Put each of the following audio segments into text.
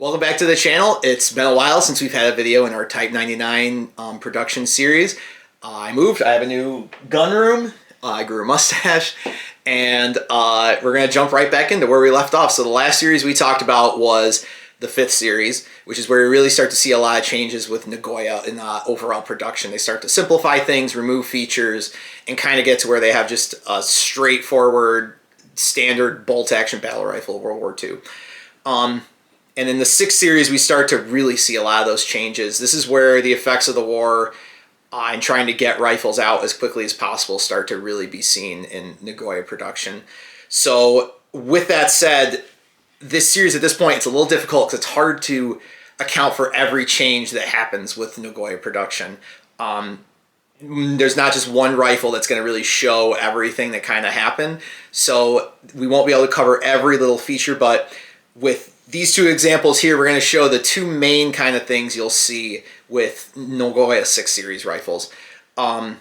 Welcome back to the channel. It's been a while since we've had a video in our Type 99 production series. I moved. I have a new gun room. I grew a mustache. And we're going to jump right back into where we left off. So the last series we talked about was the 5th series, which is where we really start to see a lot of changes with Nagoya in overall production. They start to simplify things, remove features, and kind of get to where they have just a straightforward, standard bolt-action battle rifle of World War II. And in the 6th series, we start to really see a lot of those changes. This is where the effects of the war and trying to get rifles out as quickly as possible start to really be seen in Nagoya production. So with that said, this series at this point, it's a little difficult because it's hard to account for every change that happens with Nagoya production. There's not just one rifle that's going to really show everything that kind of happened. So we won't be able to cover every little feature, but with these two examples here, we're going to show the two main kind of things you'll see with Nagoya 6 series rifles. The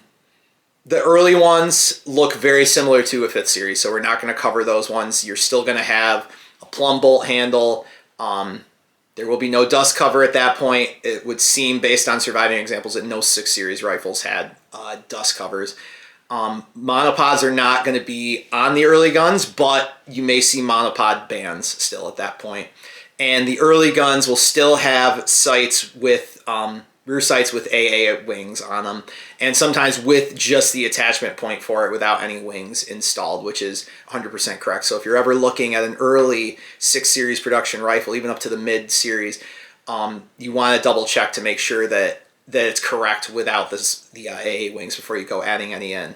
early ones look very similar to a 5th series, so we're not going to cover those ones. You're still going to have a plumb bolt handle. There will be no dust cover at that point. It would seem, based on surviving examples, that no 6 series rifles had dust covers. Monopods are not going to be on the early guns, but you may see monopod bands still at that point. And the early guns will still have sights with rear sights with AA wings on them, and sometimes with just the attachment point for it without any wings installed, which is 100% correct. So if you're ever looking at an early 6 series production rifle, even up to the mid series, you want to double check to make sure that it's correct without the AA wings before you go adding any in.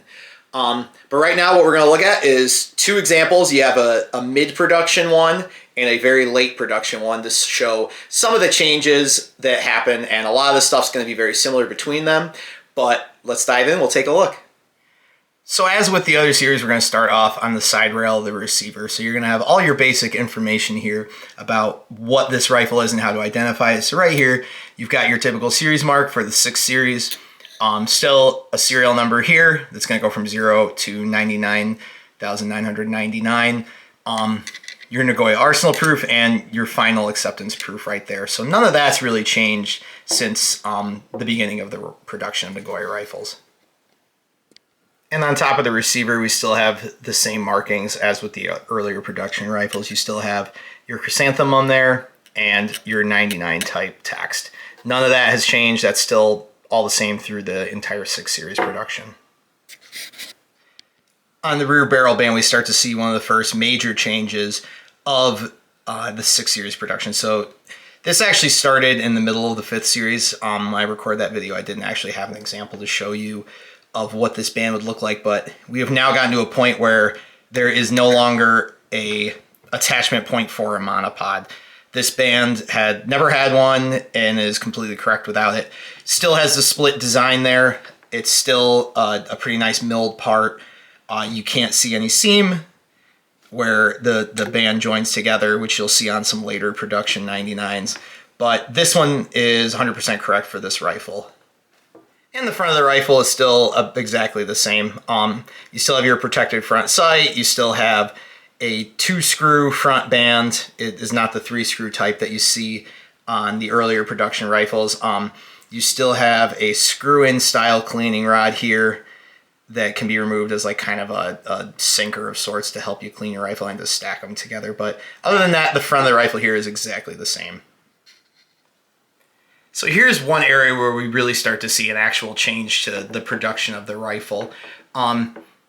But right now what we're going to look at is two examples. You have a mid-production one and a very late production one to show some of the changes that happen, and a lot of the stuff's going to be very similar between them. But let's dive in, we'll take a look. So as with the other series, we're going to start off on the side rail of the receiver. So you're going to have all your basic information here about what this rifle is and how to identify it. So right here, you've got your typical series mark for the 6th series. Still a serial number here that's going to go from 0 to 99,999. Your Nagoya arsenal proof and your final acceptance proof right there. So none of that's really changed since the beginning of the production of Nagoya rifles. And on top of the receiver, we still have the same markings as with the earlier production rifles. You still have your chrysanthemum there and your 99 type text. None of that has changed. That's still all the same through the entire 6 series production. On the rear barrel band, we start to see one of the first major changes of the 6 series production. So this actually started in the middle of the 5th series. When I recorded that video, I didn't actually have an example to show you of what this band would look like, but we have now gotten to a point where there is no longer a attachment point for a monopod. This band had never had one and is completely correct without it. Still has the split design there. It's still a pretty nice milled part. You can't see any seam where the band joins together, which you'll see on some later production 99s. But this one is 100% correct for this rifle. And the front of the rifle is still exactly the same. You still have your protected front sight. You still have a 2-screw front band. It is not the 3-screw type that you see on the earlier production rifles. You still have a screw-in style cleaning rod here that can be removed as like kind of a sinker of sorts to help you clean your rifle and to stack them together. But other than that, the front of the rifle here is exactly the same. So here's one area where we really start to see an actual change to the production of the rifle.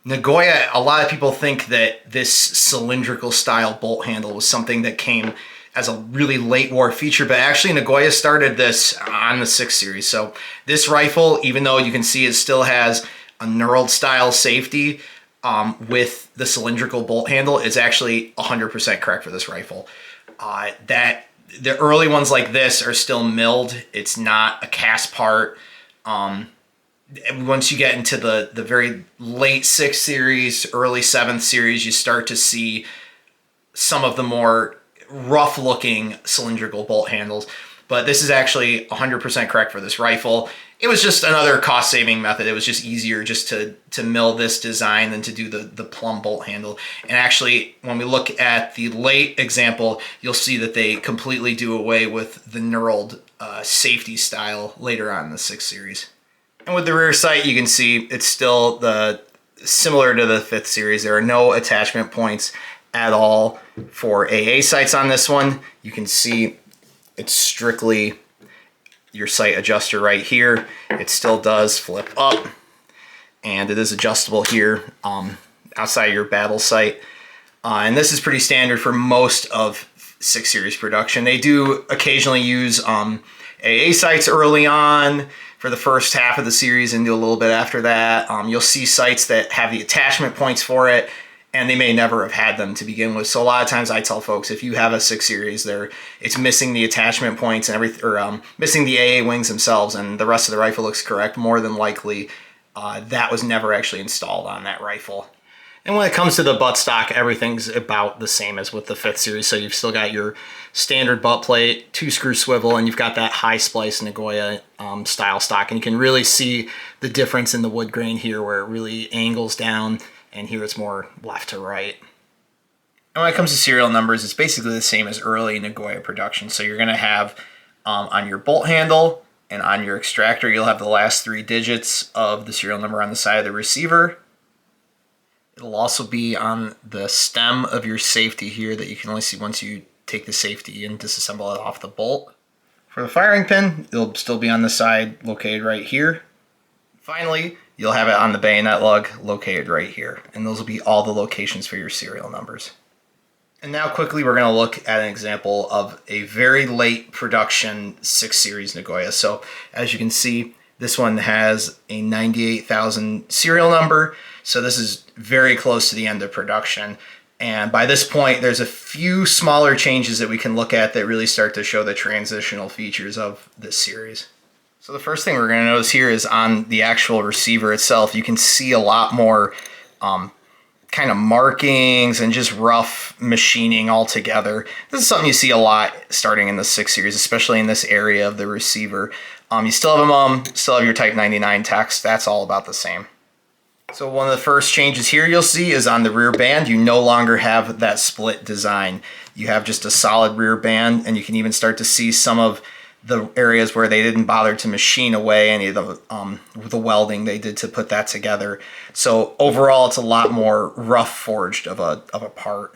Nagoya, a lot of people think that this cylindrical style bolt handle was something that came as a really late war feature, but actually Nagoya started this on the 6th series. So this rifle, even though you can see it still has a knurled style safety with the cylindrical bolt handle, is actually 100% correct for this rifle. The early ones like this are still milled. It's not a cast part. Once you get into the very late 6th series, early 7th series, you start to see some of the more rough looking cylindrical bolt handles. But this is actually 100% correct for this rifle. It was just another cost-saving method. It was just easier just to mill this design than to do the plumb bolt handle. And actually, when we look at the late example, you'll see that they completely do away with the knurled safety style later on in the 6 Series. And with the rear sight, you can see it's still similar to the 5th Series. There are no attachment points at all for AA sights on this one. You can see it's strictly your sight adjuster right here. It still does flip up, and it is adjustable here outside your battle sight. And this is pretty standard for most of 6 Series production. They do occasionally use AA sights early on for the first half of the series and do a little bit after that. You'll see sights that have the attachment points for it, and they may never have had them to begin with. So a lot of times I tell folks, if you have a 6 Series, it's missing the attachment points and everything, or missing the AA wings themselves, and the rest of the rifle looks correct, more than likely that was never actually installed on that rifle. And when it comes to the buttstock, everything's about the same as with the 5th Series. So you've still got your standard butt plate, 2-screw swivel, and you've got that high splice Nagoya style stock. And you can really see the difference in the wood grain here, where it really angles down, and here it's more left to right. And when it comes to serial numbers, it's basically the same as early Nagoya production. So you're going to have on your bolt handle and on your extractor, you'll have the last 3 digits of the serial number on the side of the receiver. It'll also be on the stem of your safety here that you can only see once you take the safety and disassemble it off the bolt. For the firing pin, it'll still be on the side located right here. Finally, you'll have it on the bayonet lug located right here, and those will be all the locations for your serial numbers. And now quickly we're going to look at an example of a very late production 6 Series Nagoya. So as you can see, this one has a 98,000 serial number, so this is very close to the end of production. And by this point, there's a few smaller changes that we can look at that really start to show the transitional features of this series. So the first thing we're going to notice here is on the actual receiver itself, you can see a lot more kind of markings and just rough machining altogether. This is something you see a lot starting in the 6 Series, especially in this area of the receiver. You still have still have your Type 99 text. That's all about the same. So one of the first changes here you'll see is on the rear band. You no longer have that split design. You have just a solid rear band, and you can even start to see some of the areas where they didn't bother to machine away any of the welding they did to put that together. So overall, it's a lot more rough forged of a part.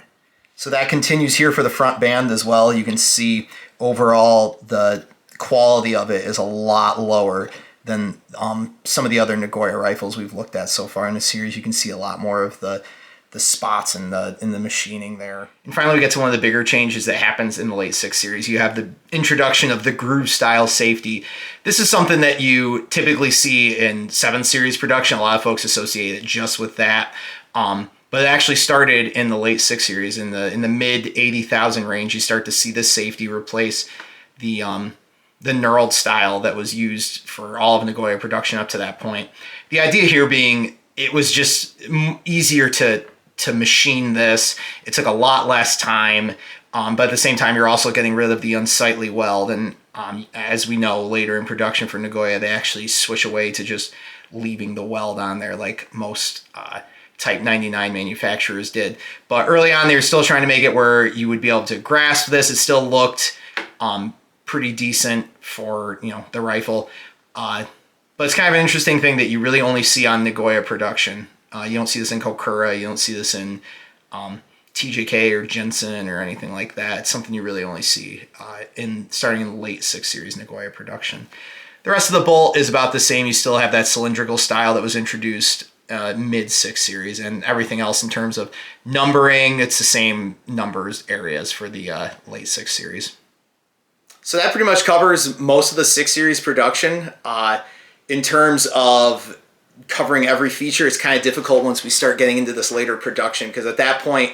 So that continues here for the front band as well. You can see overall the quality of it is a lot lower than some of the other Nagoya rifles we've looked at so far in the series. You can see a lot more of the spots in the machining there. And finally, we get to one of the bigger changes that happens in the late 6 Series. You have the introduction of the groove style safety. This is something that you typically see in 7 Series production. A lot of folks associate it just with that. But it actually started in the late 6 Series. In the mid 80,000 range, you start to see this safety replace the knurled style that was used for all of Nagoya production up to that point. The idea here being it was just easier to machine this. It took a lot less time, but at the same time, you're also getting rid of the unsightly weld. And as we know later in production for Nagoya, they actually switch away to just leaving the weld on there like most Type 99 manufacturers did. But early on, they were still trying to make it where you would be able to grasp this. It still looked pretty decent for the rifle. But it's kind of an interesting thing that you really only see on Nagoya production. You don't see this in Kokura, you don't see this in TJK or Jensen or anything like that. It's something you really only see starting in the late 6 Series Nagoya production. The rest of the bolt is about the same. You still have that cylindrical style that was introduced mid 6 Series, and everything else in terms of numbering, it's the same numbers areas for the late 6 Series. So that pretty much covers most of the 6 Series production. In terms of covering every feature, it's kind of difficult once we start getting into this later production, because at that point,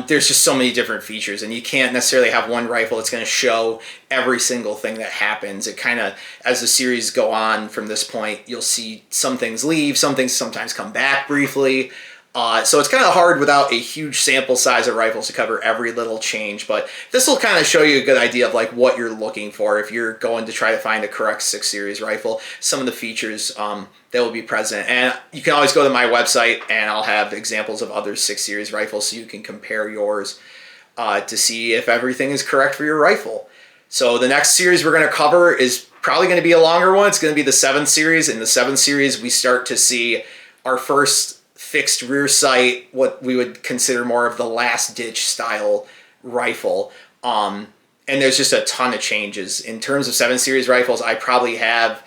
there's just so many different features, and you can't necessarily have one rifle that's going to show every single thing that happens. It kind of, as the series go on from this point, you'll see some things leave, some things sometimes come back briefly. So it's kind of hard without a huge sample size of rifles to cover every little change, but this will kind of show you a good idea of like what you're looking for if you're going to try to find the correct 6 Series rifle, some of the features that will be present. And you can always go to my website and I'll have examples of other 6 Series rifles so you can compare yours to see if everything is correct for your rifle. So the next series we're going to cover is probably going to be a longer one. It's going to be the 7 Series. In the 7 Series, we start to see our first fixed rear sight, what we would consider more of the last ditch style rifle. And there's just a ton of changes. In terms of 7 Series rifles, I probably have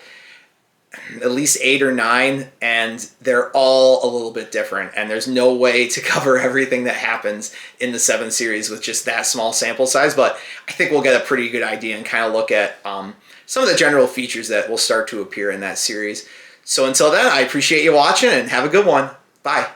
at least 8 or 9, and they're all a little bit different. And there's no way to cover everything that happens in the 7 Series with just that small sample size. But I think we'll get a pretty good idea and kind of look at some of the general features that will start to appear in that series. So until then, I appreciate you watching and have a good one. Bye.